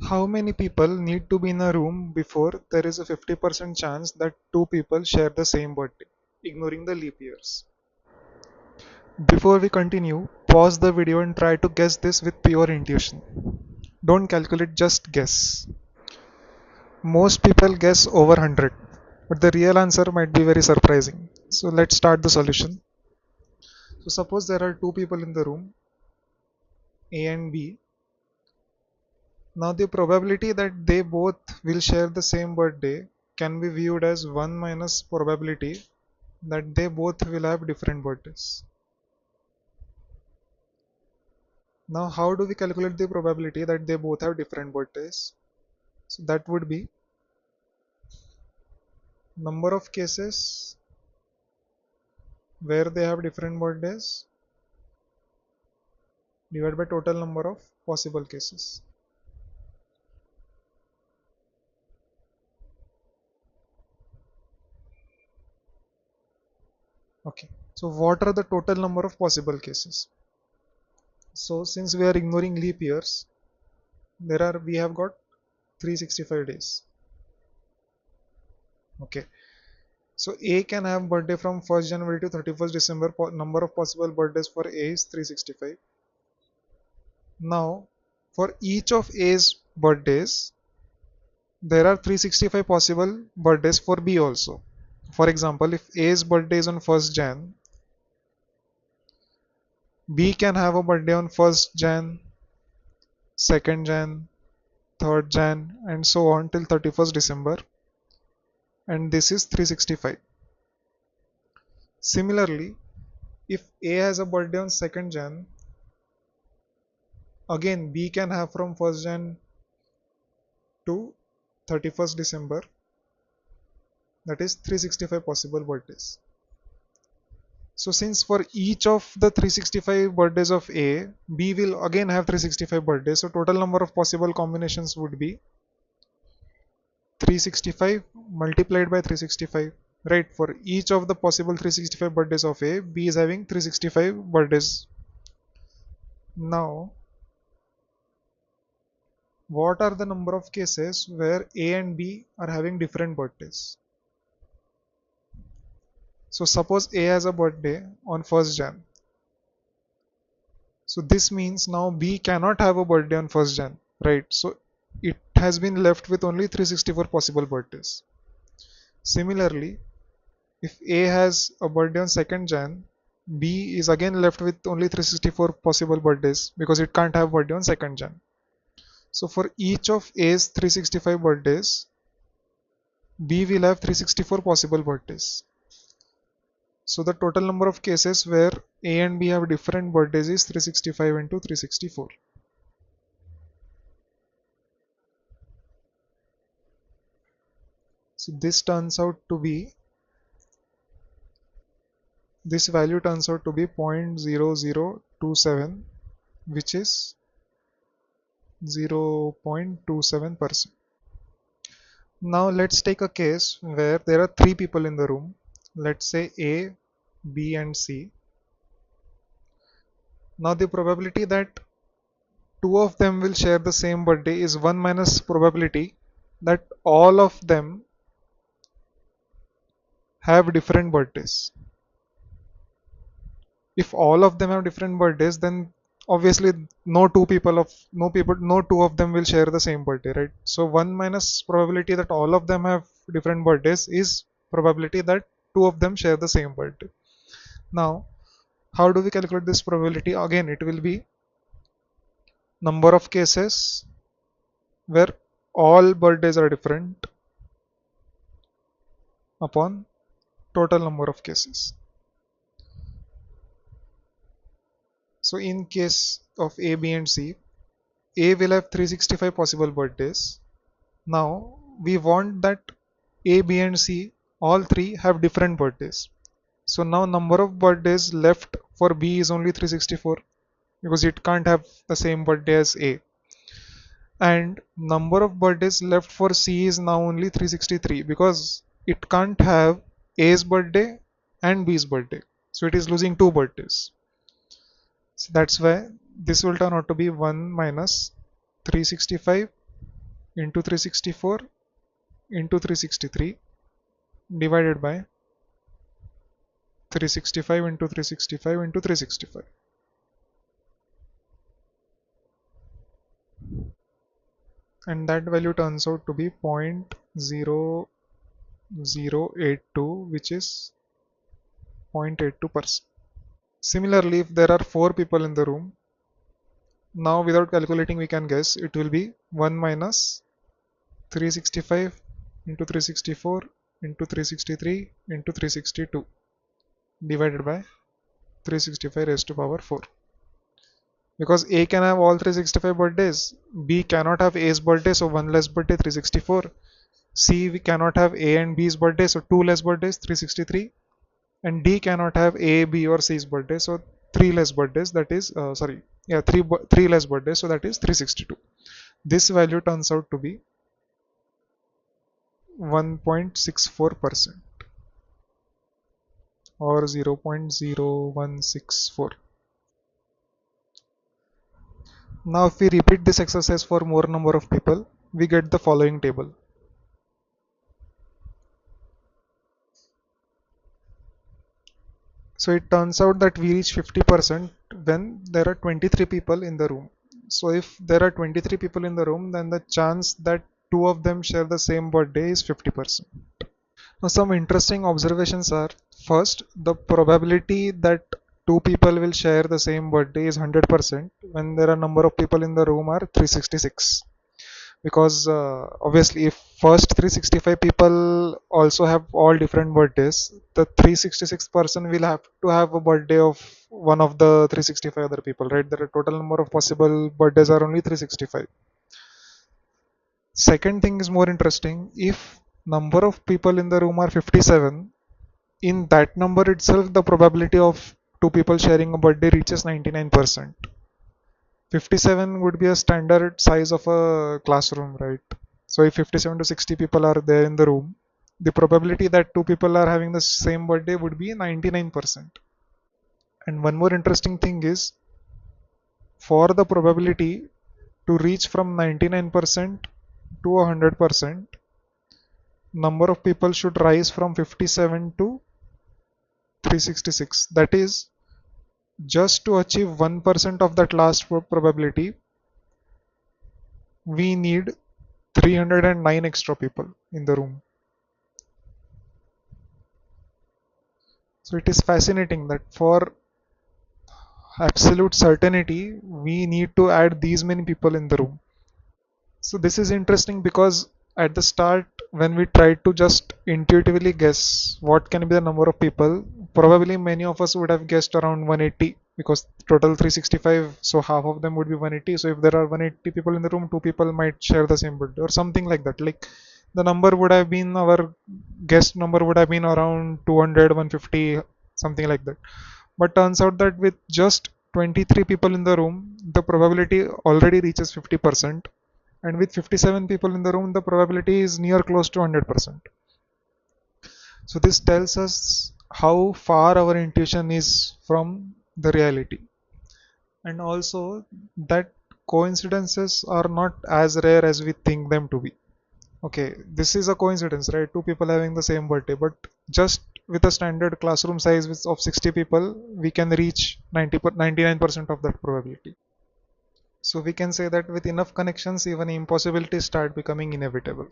How many people need to be in a room before there is a 50% chance that two people share the same birthday, ignoring the leap years? Before we continue, pause the video and try to guess this with pure intuition. Don't calculate, just guess. Most people guess over 100, but the real answer might be very surprising. So let's start the solution. So suppose there are two people in the room, A and B. Now the probability that they both will share the same birthday can be viewed as 1 minus probability that they both will have different birthdays. Now how do we calculate the probability that they both have different birthdays? So that would be number of cases where they have different birthdays divided by total number of possible cases. Okay, so what are the total number of possible cases? So since we are ignoring leap years, we have got 365 days. Okay, so A can have birthday from 1st January to 31st December. Number of possible birthdays for A is 365. Now, for each of A's birthdays, there are 365 possible birthdays for B also. For example, if A's birthday is on 1st Jan, B can have a birthday on 1st Jan, 2nd Jan, 3rd Jan, and so on till 31st December, and this is 365. Similarly, if A has a birthday on 2nd Jan, again B can have from 1st Jan to 31st December, that is 365 possible birthdays. So since for each of the 365 birthdays of A, B will again have 365 birthdays, so total number of possible combinations would be 365 multiplied by 365, right? For each of the possible 365 birthdays of A, B is having 365 birthdays. Now, what are the number of cases where A and B are having different birthdays? So suppose A has a birthday on 1st Jan. So this means now B cannot have a birthday on 1st Jan, right? So it has been left with only 364 possible birthdays. Similarly, if A has a birthday on 2nd Jan, B is again left with only 364 possible birthdays because it can't have birthday on 2nd Jan. So for each of A's 365 birthdays, B will have 364 possible birthdays. So the total number of cases where A and B have different birthdays is 365 into 364. So this value turns out to be 0.0027, which is 0.27%. Now let's take a case where there are three people in the room. Let's say A, B and C. Now the probability that two of them will share the same birthday is 1 minus probability that all of them have different birthdays. If all of them have different birthdays, then obviously no two of them will share the same birthday, right? So 1 minus probability that all of them have different birthdays is probability that two of them share the same birthday. Now, how do we calculate this probability? Again, it will be number of cases where all birthdays are different upon total number of cases. So in case of A, B and C, A will have 365 possible birthdays. Now we want that A, B and C all three have different birthdays. So now number of birthdays left for B is only 364 because it can't have the same birthday as A. And number of birthdays left for C is now only 363 because it can't have A's birthday and B's birthday. So it is losing two birthdays. So that's why this will turn out to be 1 minus 365 into 364 into 363 divided by 365 into 365 into 365. And that value turns out to be 0.0082, which is 0.82%. Similarly, if there are 4 people in the room, now without calculating we can guess it will be 1 minus 365 into 364 into 363 into 362 divided by 365 raised to power 4. Because A can have all 365 birthdays, B cannot have A's birthday, so 1 less birthday 364. C, we cannot have A and B's birthday, so 2 less birthdays 363. And D cannot have A, B or C's birthday, so 3 less birthdays, that is sorry, yeah, 3 less birthdays, so that is 362. This value turns out to be 1.64% or 0.0164. Now if we repeat this exercise for more number of people, we get the following table. So it turns out that we reach 50% when there are 23 people in the room. So if there are 23 people in the room, then the chance that two of them share the same birthday is 50%. Now some interesting observations are, first, the probability that two people will share the same birthday is 100% when there are number of people in the room are 366. Because obviously if first 365 people also have all different birthdays, the 366th person will have to have a birthday of one of the 365 other people, right? There are total number of possible birthdays are only 365. Second thing is more interesting. If number of people in the room are 57, in that number itself the probability of two people sharing a birthday reaches 99%. 57 would be a standard size of a classroom, right? So if 57 to 60 people are there in the room, the probability that two people are having the same birthday would be 99%. And one more interesting thing is, for the probability to reach from 99% to 100%, number of people should rise from 57 to 366. That is, just to achieve 1% of that last probability, we need 309 extra people in the room. So it is fascinating that for absolute certainty, we need to add these many people in the room. So this is interesting because at the start, when we tried to just intuitively guess what can be the number of people, probably many of us would have guessed around 180 because total 365, so half of them would be 180. So if there are 180 people in the room, two people might share the same birthday or something like that. Like the number would have been, our guess number would have been around 200, 150, something like that. But turns out that with just 23 people in the room, the probability already reaches 50%. And with 57 people in the room, the probability is near close to 100%. So this tells us how far our intuition is from the reality. And also that coincidences are not as rare as we think them to be. Okay, this is a coincidence, right? Two people having the same birthday, but just with a standard classroom size of 60 people, we can reach 99% of that probability. So we can say that with enough connections, even impossibilities start becoming inevitable.